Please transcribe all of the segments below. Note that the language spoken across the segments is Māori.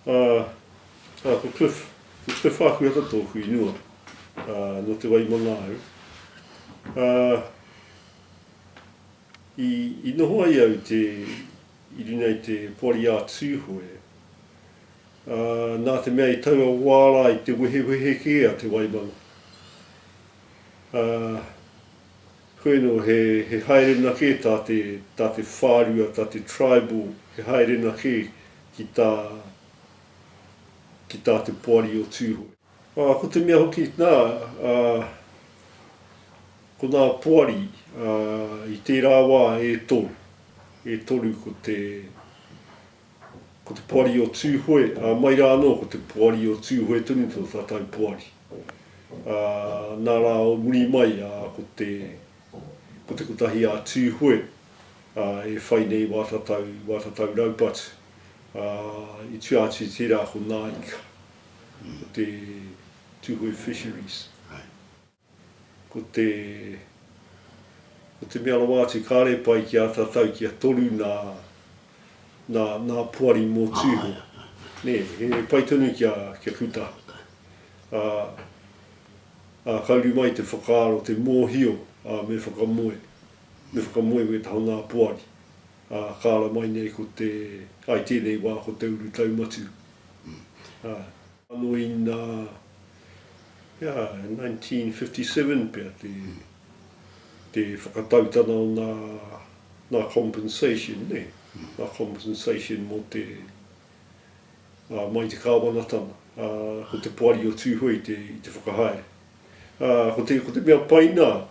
Ko Cliff Akuhata tōku inua, no te waimanga au. I noho ai au i rina i te pori a tūhoe. Nā te mea i taua wāla i te wehe ke a te waimanga. Koe no he haerena ke tā te whārua, tā te tribal, he haerena ke ki tā te pori o tūhoe. Ko te mea hoki nā, ko nā pori i tērā wā e tolu ko te pori o tūhoe, mai rā anō ko te pori o tūhoe tunu tō tātou pori. Nā rā o muri mai ko te kotahi a tūhoe e whai nei wā tātou raupatu. I tuatu i tērā ko nā ika, ko te tūhoe fisheries. Ko te mea rawātu kāre pai ki a tātou ki a tolu nā puari mō tūhoe. He pai tonu ki a kuta. Kauru mai te whakaaro, te mōhio me whakamoe. Me whakamoe we taho nā puari. Kāra mai nei ko ai tēnei wā ko te uru taumatu. Anō in 1957 pia te whakatautana o nā compensation, nā compensation mō mai te kāwanatana, ko te puari o tūhoe i te whakahaere. Ko te mea paina,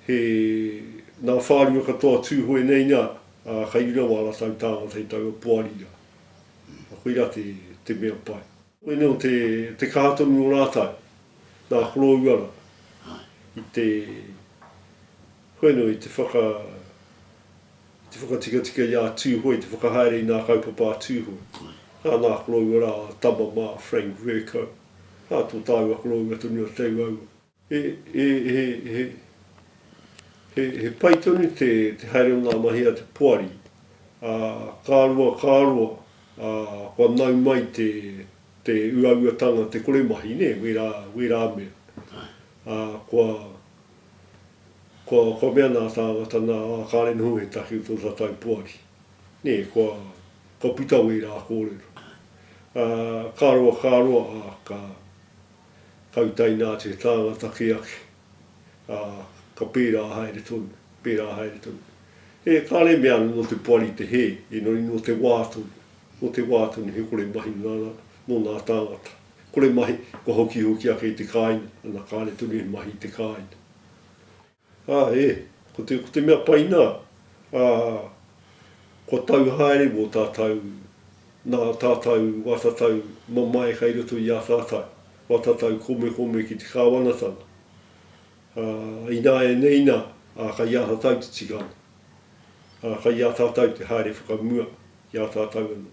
nā whārua katoa tūhoe nei nā, kairina wala tau tāngata i tau puari ia. Koira te mea pai. Koe neo te kātonu o rātai, nā koloauara, koe neo i te whakatika i a tūhoe, te whakahaere i nā kaupapa tūhoe. Nā koloauara tama mā Frank Verco, tō tāu a koloauara tonu a tau au. He pai tonu te haere o nā mahi a te puari, kāroa, kua nau mai te uauatanga, te kore mahi, we rā mea. Kua mea nā tāngata nā kāre noho he taki o tō tātou puari. Kua pita we rā kōrero. Kāroa, kautai nā te tāngata ke ake. Ka pērā haere tonu. Kāre mea no te puari te he, no te wātonu. No te wātonu he kore mahi no nā tāngata. Kore mahi, ko hoki ake i te kāina, ana kāre tonu he mahi i te kāina. Ko te mea paina, ko tau haere mō tātou, nā tātou, wā tātou mamae kai roto i a tātou. Wā tātou kome ki te kāwanatanga. I nā e neina, ka ia tātou te tikana. Ka ia tātou te haere whakamua, ia tātou anu.